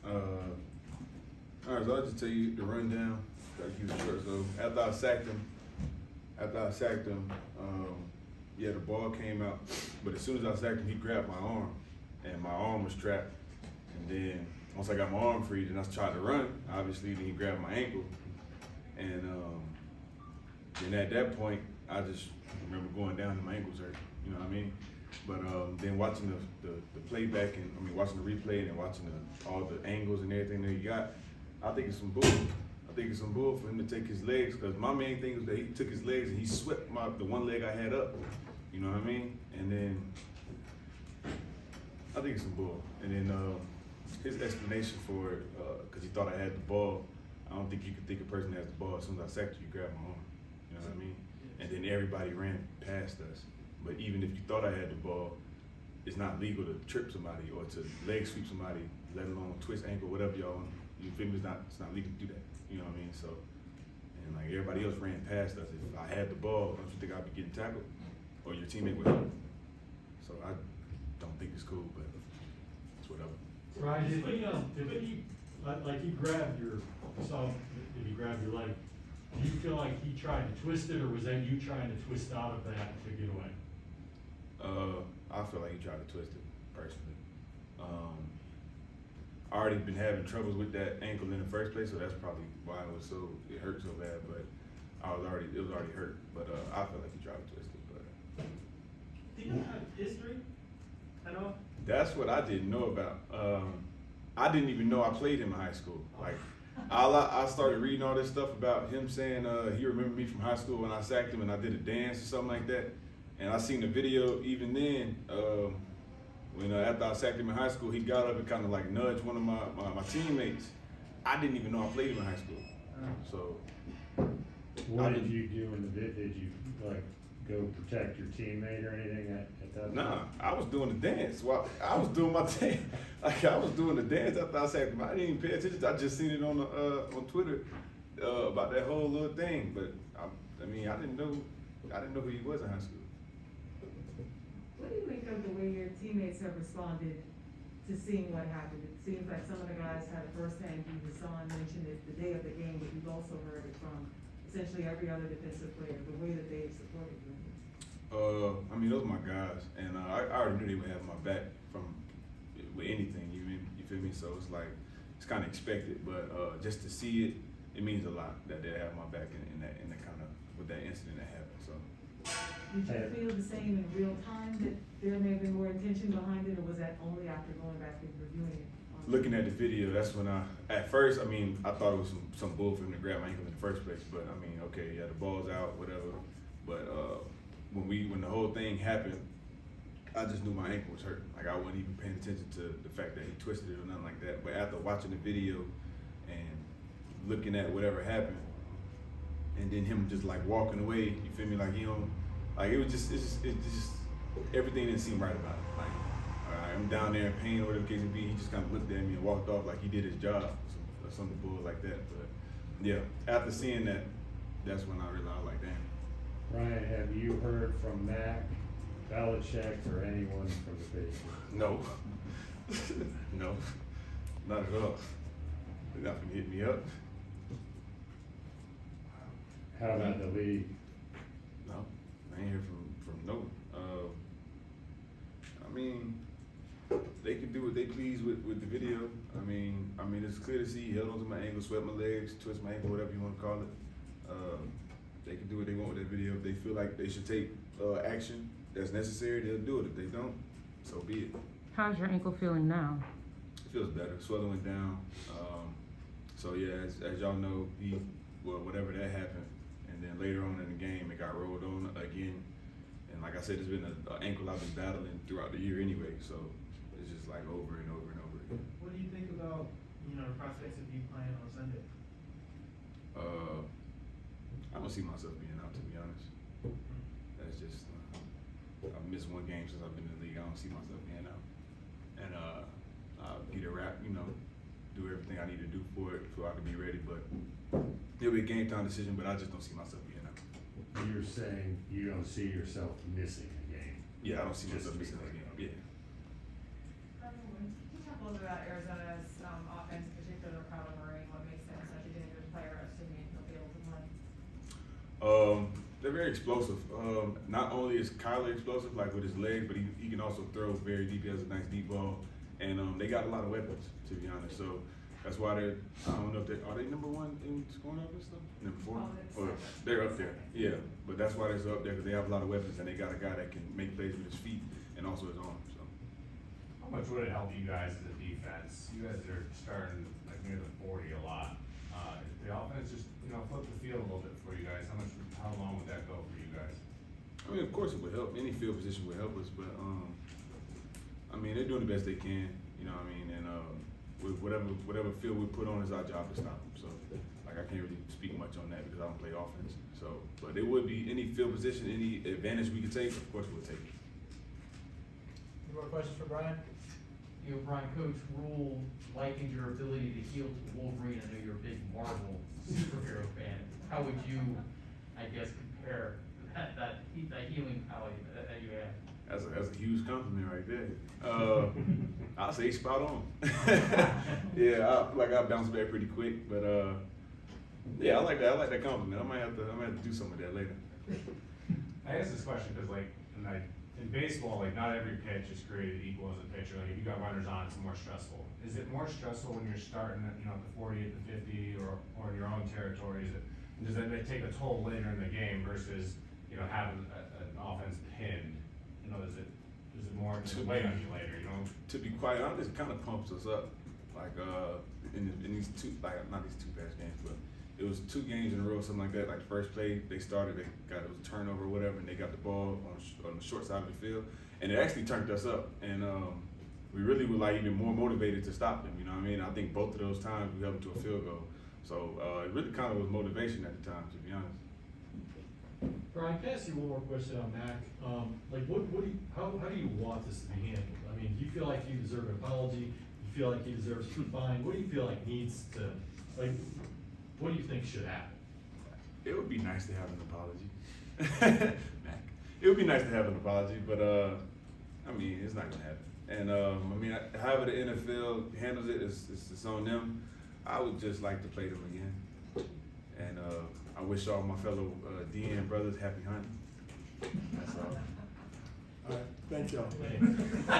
All right, so I'll just tell you the rundown. Gotta keep it short. So after I sacked him, yeah, the ball came out, but as soon as I sacked him, he grabbed my arm, and my arm was trapped. And then once I got my arm free, then I tried to run. Obviously, then he grabbed my ankle, and then at that point, I just remember going down and my ankles hurt. You know what I mean? But then watching the playback and watching the replay and then watching all the angles and everything that he got, I think it's some bull. I think it's some bull for him to take his legs, because my main thing was that he took his legs and he swept the one leg I had up. You know what I mean? And then I think it's some bull. And then his explanation for it, because he thought I had the ball. I don't think you could think a person has the ball. As soon as I sacked you, you grab my arm. You know what I mean? And then everybody ran past us. But even if you thought I had the ball, it's not legal to trip somebody or to leg sweep somebody, let alone twist ankle, whatever y'all. You feel me? It's not legal to do that. You know what I mean? So, and like everybody else ran past us. If I had the ball, don't you think I'd be getting tackled, or your teammate would? So I don't think it's cool, but it's whatever. Right? Did he like he grabbed your? Did he grab your leg? Do you feel like he tried to twist it, or was that you trying to twist out of that to get away? I feel like he tried to twist it, personally. I already been having troubles with that ankle in the first place, so that's probably why it hurt so bad, but it was already hurt, but I feel like he tried to twist it, but. Do you have history at all? That's what I didn't know about. I didn't even know I played him in high school. Like, I started reading all this stuff about him saying he remembered me from high school when I sacked him and I did a dance or something like that. And I seen the video even then, when after I sacked him in high school, he got up and kind of like nudged one of my teammates. I didn't even know I played him in high school. So. What did you do in the vid? Did you like go protect your teammate or anything at that Nah, time? I was doing the dance. Well, I was doing my dance. Like, I was doing the dance after I sacked him. I didn't even pay attention. I just seen it on Twitter about that whole little thing. But I didn't know who he was in high school. What do you think of the way your teammates have responded to seeing what happened? It seems like some of the guys had a firsthand view. Hassan mentioned it the day of the game, but you've also heard it from essentially every other defensive player, the way that they've supported you. Those are my guys, and I already knew they would have my back with anything. You feel me? So it's kind of expected, but just to see it means a lot that they have my back in that kind of with that incident that happened. So. Did you feel the same in real time, that there may have been more intention behind it, or was that only after going back and reviewing it? Looking at the video, that's when at first, I thought it was some bull for him to grab my ankle in the first place, but okay, yeah, the ball's out, whatever. But when the whole thing happened, I just knew my ankle was hurt. Like, I wasn't even paying attention to the fact that he twisted it or nothing like that. But after watching the video and looking at whatever happened, and then him just like walking away, you feel me? Like, it just everything didn't seem right about it. Like, I'm down there in pain or whatever the case may be. He just kind of looked at me and walked off like he did his job or some bull like that. But yeah, after seeing that, that's when I realized, like, damn. Ryan, have you heard from Mac, Belichick, or anyone from the Patriots? No. No, not at all. They're not gonna hit me up. How about the league? No, I ain't hear from no. They can do what they please with the video. It's clear to see he held onto my ankle, swept my legs, twist my ankle, whatever you want to call it. They can do what they want with that video. If they feel like they should take action that's necessary, they'll do it. If they don't, so be it. How's your ankle feeling now? It feels better. Swelling went down. So yeah, as y'all know, whatever that happened, and then later on in the game, it got rolled on again. And like I said, it's been an ankle I've been battling throughout the year anyway. So it's just like over and over and over again. What do you think about the prospects of you playing on Sunday? I don't see myself being out, to be honest. That's just I've missed one game since I've been in the league. I don't see myself being out, and I'll get a wrap, do everything I need to do for it so I can be ready. But it'll be a game time decision. But I just don't see myself being out. You're saying you don't see yourself missing a game? Yeah, I don't see Just myself to be missing a clear. game. Yeah. Can you talk a little bit about Arizona's, offense, in particular, Kyler Murray, what makes them such a dangerous player, assuming he'll be able to play? They're very explosive. Not only is Kyler explosive, like with his legs, but he can also throw very deep. He has a nice deep ball, and they got a lot of weapons, to be honest. So that's why they're. I don't know if are they number one in scoring offense though? Number 4? Or they're up there. Yeah, but that's why they're up there because they have a lot of weapons and they got a guy that can make plays with his feet and also his arms. So. How much would it help you guys as a defense? You guys are starting like near the 40 a lot. If the offense just, flip the field a little bit for you guys, how long would that go for you guys? I mean, of course it would help. Any field position would help us, but I mean, they're doing the best they can. You know what I mean? And with whatever field we put on is our job to stop them. So, like, I can't really speak much on that because I don't play offense. So, but it would be any field position, any advantage we could take. Of course, we'll take it. Any more questions for Brian? Brian, Coach Rule likened your ability to heal to the Wolverine. I know you're a big Marvel superhero fan. How would you, I guess, compare that healing power that you have? That's a huge compliment right there. I'll say spot on. Yeah, I bounce back pretty quick, but yeah, I like that. I like that compliment. I might have to do some of that later. I ask this question because, in baseball, not every pitch is created equal as a pitcher. Like, if you got runners on, it's more stressful. Is it more stressful when you're starting at, the 40, at the 50, or in your own territory? Does that take a toll later in the game versus, having an offense pinned? Does it more weigh on you later? To be quite honest, it kind of pumps us up. Like in these two, not these two past games, but it was 2 games in a row, something like that. Like the first play, they started, it was a turnover or whatever, and they got the ball on the short side of the field, and it actually turned us up. And we really were even more motivated to stop them. You know what I mean? I think both of those times we held them to a field goal. So it really kind of was motivation at the time, to be honest. Brian, can I ask you one more question on Mac? How do you want this to be handled? I mean, do you feel like you deserve an apology? Do you feel like he deserves to be fined? What do you feel like needs to, what do you think should happen? It would be nice to have an apology. Mac. It would be nice to have an apology, but I mean, it's not gonna happen. And I mean, however the NFL handles it, it's on them. I would just like to play them again. And I wish all my fellow DN brothers happy hunting. That's all. All right, thank y'all.